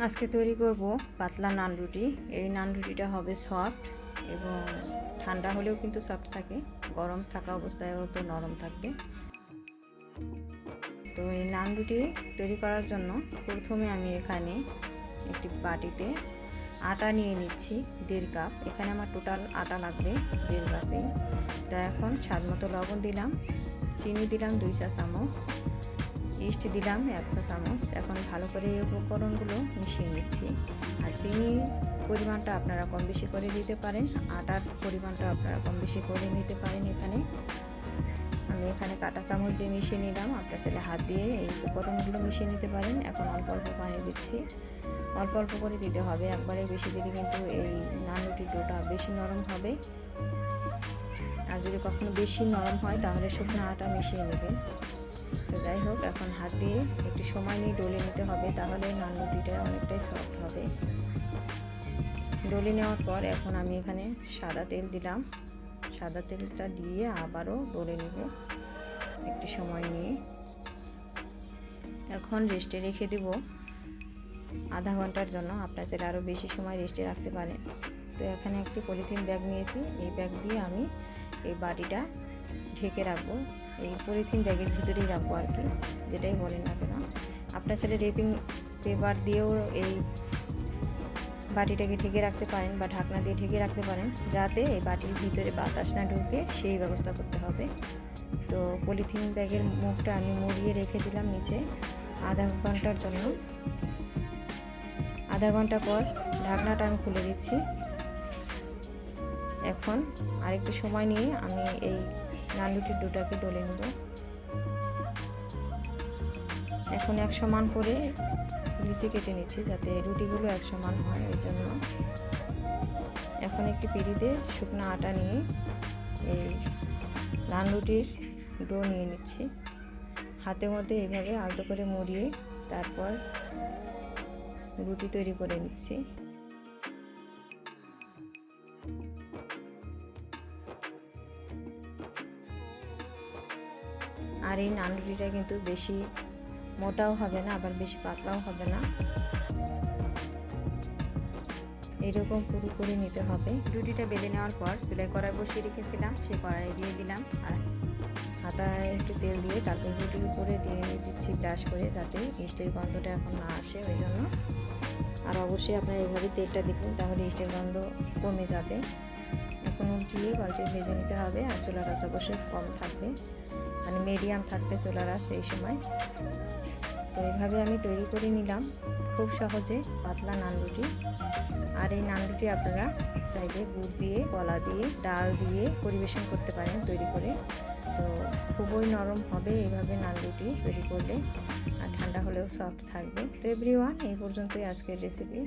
আজকে তৈরি করব পাতলা নান রুটি। এই নান রুটিটা হবে সফট এবং ঠান্ডা হলেও কিন্তু সফট থাকে, গরম থাকা অবস্থায়ও তো নরম থাকবে। তো এই নান রুটি তৈরি করার জন্য প্রথমে আমি এখানে একটি বাটিতে আটা নিয়ে নিচ্ছি 1.5 কাপ। এখানে আমার টোটাল আটা লাগবে 1.5 কাপে। তো এখন স্বাদ মতো লবণ দিলাম, চিনি দিলাম 2 চা চামচ, ইস্ট দিলাম 1 চা চামচ। এখন ভালো করে এই উপকরণগুলো মিশিয়ে নিচ্ছি। আর চিনির পরিমাণটা আপনারা কম বেশি করে দিতে পারেন, আটার পরিমাণটা আপনারা কম বেশি করে নিতে পারেন। আমি এখানে কাঁটা চামচ দিয়ে মিশিয়ে নিলাম, আপনারা চাইলে হাত দিয়ে এই উপকরণগুলো মিশিয়ে নিতে পারেন। এখন অল্প অল্প পানি দিচ্ছি, অল্প অল্প করে দিতে হবে, একবারে বেশি দিলে কিন্তু এই নান রুটির ডোটা বেশি নরম হবে। আর যদি কখনো বেশি নরম হয় তাহলে শুকনো আটা মিশিয়ে নেবেন। তো যাই হোক, এখন হাত দিয়ে একটু সময় নিয়ে ডলে নিতে হবে, তাহলে নান রুটিটা অনেকটাই সফট হবে। ডলে নেওয়ার পর এখন আমি এখানে সাদা তেল দিলাম, সাদা তেলটা দিয়ে আবারও ডলে নেব একটু সময় নিয়ে। এখন রেস্টে রেখে দেব আধা ঘন্টার জন্য। আপনারা চাইলে আরও বেশি সময় রেস্টে রাখতে পারেন। তো এখানে একটি পলিথিন ব্যাগ নিয়েছি, এই ব্যাগ দিয়ে আমি এই বাটিটা ঢেকে রাখবো। এই পলিথিন ব্যাগের ভিতরেই রাখবো আর কি, যেটাই বলেন না কেন। আপনার ছেলে রেপিং পেপার দিয়েও এই বাটিটাকে ঢেকে রাখতে পারেন বা ঢাকনা দিয়ে ঢেকে রাখতে পারেন, যাতে এই বাটির ভিতরে বাতাস না ঢুকে সেই ব্যবস্থা করতে হবে। তো পলিথিন ব্যাগের মুখটা আমি মুড়িয়ে রেখে দিলাম নিচে আধা ঘন্টার জন্য। আধা ঘন্টা পর ঢাকনাটা আমি খুলে দিচ্ছি। এখন আরেকটু সময় নিয়ে আমি এই নান রুটির ডোটাকে ডলে নেব। এখন এক সমান করে লিচি কেটে নিচ্ছি যাতে রুটিগুলো এক সমান হয়, ওই জন্য। এখন একটি পিঁড়িতে শুকনো আটা নিয়ে এই নান রুটির ডো নিয়ে নিচ্ছি, হাতের মধ্যে এইভাবে আলতো করে মুড়িয়ে তারপর রুটি তৈরি করে নিচ্ছি। আর এই নান রুটিটা কিন্তু বেশি মোটাও হবে না, আবার বেশি পাতলাও হবে না, এরকম পুরো করে নিতে হবে। রুটিটা বেলে নেওয়ার পর চুলায় কড়াই বসিয়ে রেখেছিলাম, সেই কড়াই দিয়ে দিলাম আর হাতায় একটু তেল দিয়ে তারপর রুটির উপরে দিয়ে দিচ্ছি ব্রাশ করে, যাতে ইস্টের গন্ধটা এখন না আসে, ওই জন্য। আর অবশ্যই আপনারা এইভাবে তেলটা দিবেন, তাহলে ইস্টের গন্ধ কমে যাবে। এখন উল্টিয়ে পাল্টে ভেজে নিতে হবে। আর চুলার আঁচ অবশ্যই কম থাকবে, মানে মিডিয়াম থাকবে চুলার আঁচ এই সময়। তো এইভাবে আমি তৈরি করে নিলাম খুব সহজে পাতলা নান রুটি। আর এই নান রুটি আপনারা চাইলে গুড় দিয়ে, কলা দিয়ে, ডাল দিয়ে পরিবেশন করতে পারেন তৈরি করে। তো খুবই নরম হবে এইভাবে নান রুটি তৈরি করলে, আর ঠান্ডা হলেও সফট থাকবে। তো এভরিওয়ান, এই পর্যন্তই আজকের রেসিপি।